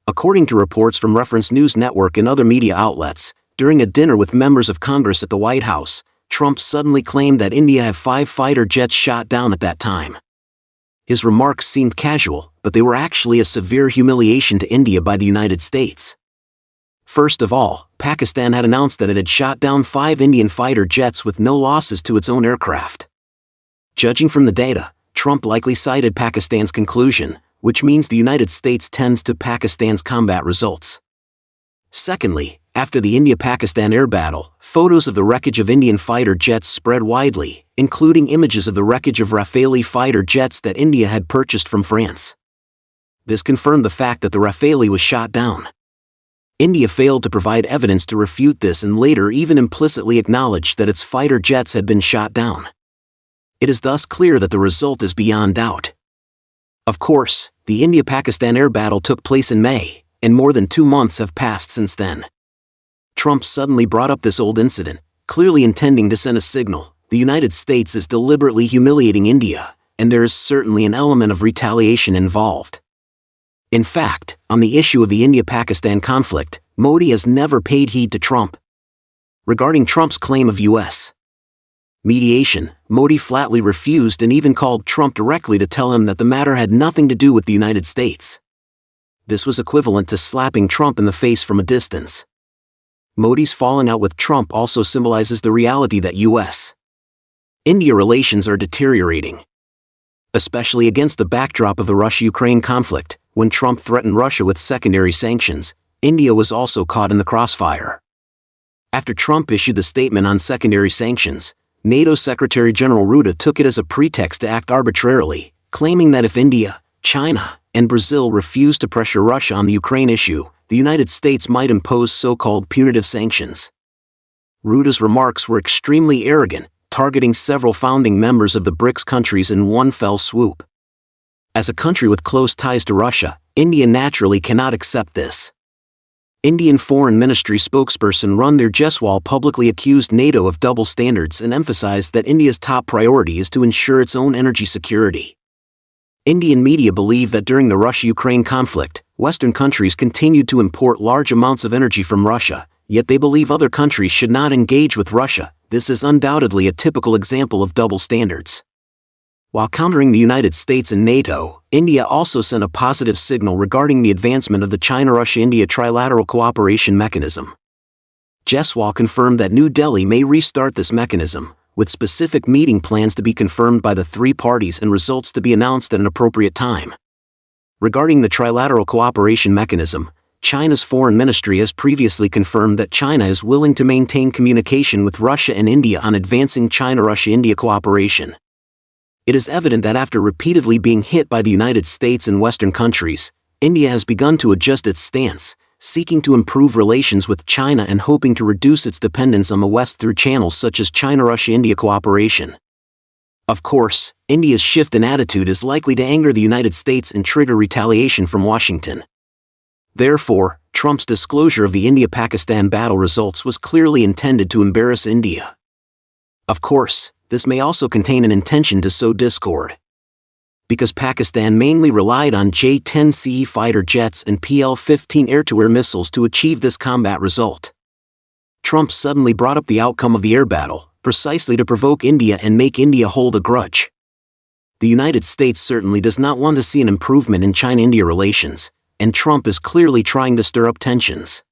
According to reports from Reference News Network and other media outlets, during a dinner with members of Congress at the White House, Trump suddenly claimed that India had 5 fighter jets shot down at that time. His remarks seemed casual, but they were actually a severe humiliation to India by the United States. First of all, Pakistan had announced that it had shot down 5 Indian fighter jets with no losses to its own aircraft. Judging from the data, Trump likely cited Pakistan's conclusion, which means the United States tends to Pakistan's combat results. Secondly, after the India-Pakistan air battle, photos of the wreckage of Indian fighter jets spread widely, including images of the wreckage of Rafale fighter jets that India had purchased from France. This confirmed the fact that the Rafale was shot down. India failed to provide evidence to refute this and later even implicitly acknowledged that its fighter jets had been shot down. It is thus clear that the result is beyond doubt. Of course, the India-Pakistan air battle took place in May, and more than 2 months have passed since then. Trump suddenly brought up this old incident, clearly intending to send a signal: the United States is deliberately humiliating India, and there is certainly an element of retaliation involved. In fact, on the issue of the India-Pakistan conflict, Modi has never paid heed to Trump. Regarding Trump's claim of U.S. mediation, Modi flatly refused and even called Trump directly to tell him that the matter had nothing to do with the United States. This was equivalent to slapping Trump in the face from a distance. Modi's falling out with Trump also symbolizes the reality that U.S.-India relations are deteriorating. Especially against the backdrop of the Russia-Ukraine conflict, when Trump threatened Russia with secondary sanctions, India was also caught in the crossfire. After Trump issued the statement on secondary sanctions, NATO Secretary General Rutte took it as a pretext to act arbitrarily, claiming that if India, China, and Brazil refused to pressure Russia on the Ukraine issue, the United States might impose so-called punitive sanctions. Rutte's remarks were extremely arrogant, targeting several founding members of the BRICS countries in one fell swoop. As a country with close ties to Russia, India naturally cannot accept this. Indian Foreign Ministry spokesperson Ranveer Jaiswal publicly accused NATO of double standards and emphasized that India's top priority is to ensure its own energy security. Indian media believe that during the Russia-Ukraine conflict, Western countries continued to import large amounts of energy from Russia, yet they believe other countries should not engage with Russia. This is undoubtedly a typical example of double standards. While countering the United States and NATO, India also sent a positive signal regarding the advancement of the China-Russia-India trilateral cooperation mechanism. Jaiswal confirmed that New Delhi may restart this mechanism, with specific meeting plans to be confirmed by the 3 parties and results to be announced at an appropriate time. Regarding the trilateral cooperation mechanism, China's foreign ministry has previously confirmed that China is willing to maintain communication with Russia and India on advancing China-Russia-India cooperation. It is evident that after repeatedly being hit by the United States and Western countries, India has begun to adjust its stance, seeking to improve relations with China and hoping to reduce its dependence on the West through channels such as China-Russia-India cooperation. Of course, India's shift in attitude is likely to anger the United States and trigger retaliation from Washington. Therefore, Trump's disclosure of the India-Pakistan battle results was clearly intended to embarrass India. Of course, this may also contain an intention to sow discord. Because Pakistan mainly relied on J-10C fighter jets and PL-15 air-to-air missiles to achieve this combat result. Trump suddenly brought up the outcome of the air battle, precisely to provoke India and make India hold a grudge. The United States certainly does not want to see an improvement in China-India relations, and Trump is clearly trying to stir up tensions.